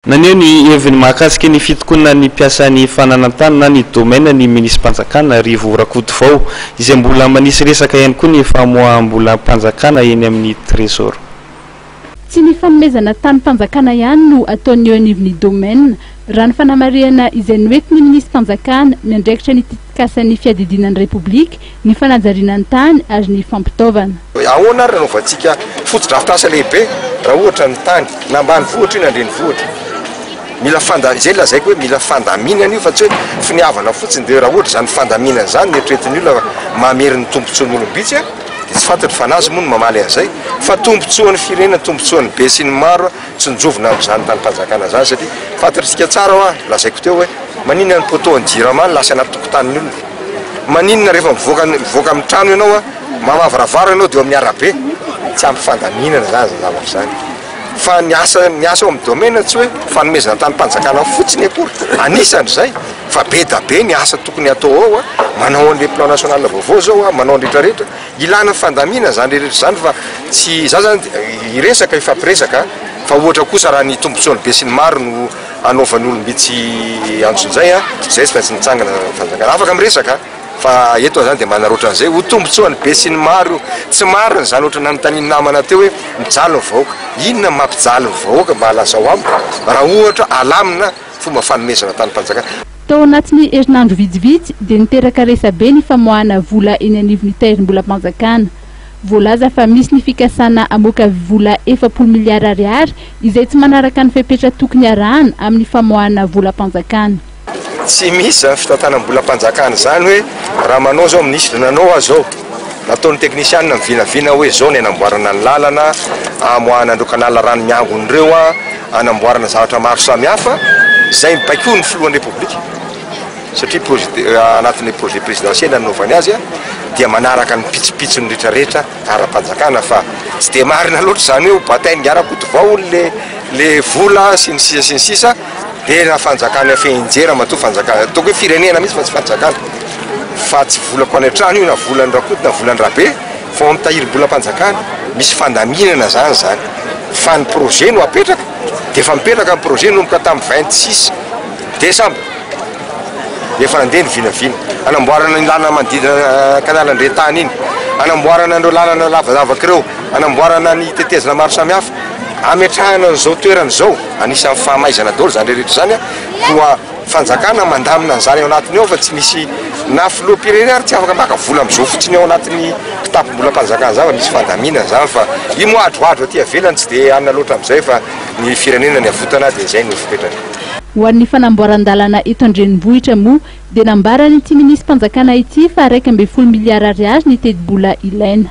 Naneo ny heviny mahakasika ny fitokonana ny piasan'ny fananantany na ny domaine ny ministre mpanjakana Rivo Rakotovao izay mbola manisy resaka ihany koa ny famoahambola mpanjakana eny amin'ny trésor. Tsy ny fanomezana tany mpanjakana ihany no ataony eo anivon'ny domaine raha ny fanamariana izay noentiny ny ministre mpanjakana miandraikitra ny titikasan'ny fiadidinan'ny Repoblika ny fanajarianany tany ary ny fampitaovana. Ahoana ary ranovatsika foto-drafitrasa lehibe raha ohatra ny tany na ambanivohitra iny andrenivohitra. Mila zay lazaiko hoe mila fandaminana io fa tsy hoe finiavana fotsiny dia raha ohatra zany fandaminana zany netretin'ny olona mamery ny tombontsoan'ny olombitsy dia tsy fantatry fa nazy moa no mamaly an'izay fa tombontsoan'ny firenena tombontsoan'ny be sy ny maro tsy nijovona amin'izany tany mpanjakana zany satria fantatritsika tsara hoa lazaiko teo hoe maninona ny poto ny jirama lasa anaty tokotanin'ny olona maninona rehefa mivoaka amin'ny trano ianao mamavaravaro ianao dia eo amin'ny arabe tsy ampy fandaminana zany zavatra zany. Fa niasa ao amin'ny domaine tsy hoe fanomezana tany mpanjakana fotsiny akory anisany zay fa be da be ny asa tokony atao ao manao an'le plan national vaovao zao manao rehetrarehetra ilana fandamina zany rehetra zany fa tsy za zany iresaka ifampiresaka fa ohatra kosa raha ny tombontsoany be sy ny maro no anaovan'ny olombitsy antson'izay zay tsy maintsy nitsangana fanjakana afaka miresaka fa eto zany dia manaroatra an'izay ho tombontsoany be sy ny maro tsy marina zany ohatra nanontaniany namana teo hoe mijaly ny vahoaka inona mampijaly ny vahoaka mba halazao amiko raha ohatra alamina fomba fanomezana tany mpanjakana. Tao anatin'ny herinandro vitsivitsy dia niteraka resabe ny famoahana vola eny anivon'ny tahirim-bola mpanjakana. Voalaza fa misy ny fikasana amoaka vola 4 miliara ariary izay tsy manaraka ny fepetra tokony arahana amin'ny famoahana vola mpanjakana. Tsy misy zany fitantanam-bola mpanjakana zany hoe raha manao zao ministre nanao azao nataon'ny teknisianina mivinavina hoe zao ny anamboarana ny lalana amoahana andro kanala rano miangon'ireo anamboarana zavatra maro samihafa zay mibaiko ny filohan'ny Repoblika satria anatin'ny projet présidentiel nanaovany azy dia manaraka ny pitsopitsony rehetrarehetra ara-mpanjakana fa tsy dia marina loatra zany hoe batainy Rakotovao le vola sy ny sisa dia na fanjakana fenjera matoa fanjakana toko hoe firenena mihitsy fa tsy fanjakana fa tsy volako any an-trano io na volan'ny Rakoto na volan'ny Rabe fa mitahiry-bola mpanjakana misy fandaminana zany fa ny projet no apetraka dia efa mipetraka ny projet nomboka tamin'ny 26 desambra efa nandeha ny vinavina anamboarana ny lalana manodidina kanalan-dretany iny anamboarana andreo lalana lavadavaka ireo anamboarana ny tetezana maro samihafa ametrahana an'izao toerana izao anisan'ny fahamaizana daholo zany rehetra zany koa fanjakana mandamina an'izany ao anatiny ao fa tsy misy na filoham-pirenena ary tsy afaka maka vola amin'izao fotsiny ao anatin'ny kitapom-bola mpanjakana zany fa misy fandamina zany fa io moa adroadro aty avelany tsy dia anina loatra amin'izay fa ny firenena ny avotana dia izay no fipetrany. Ho an'ny fanamboaran-dalana eto andrenivohitra moa dia nambarany ity ministre mpanjakana ity fa 1.4 miliara ariary ny tedi-bola ilaina.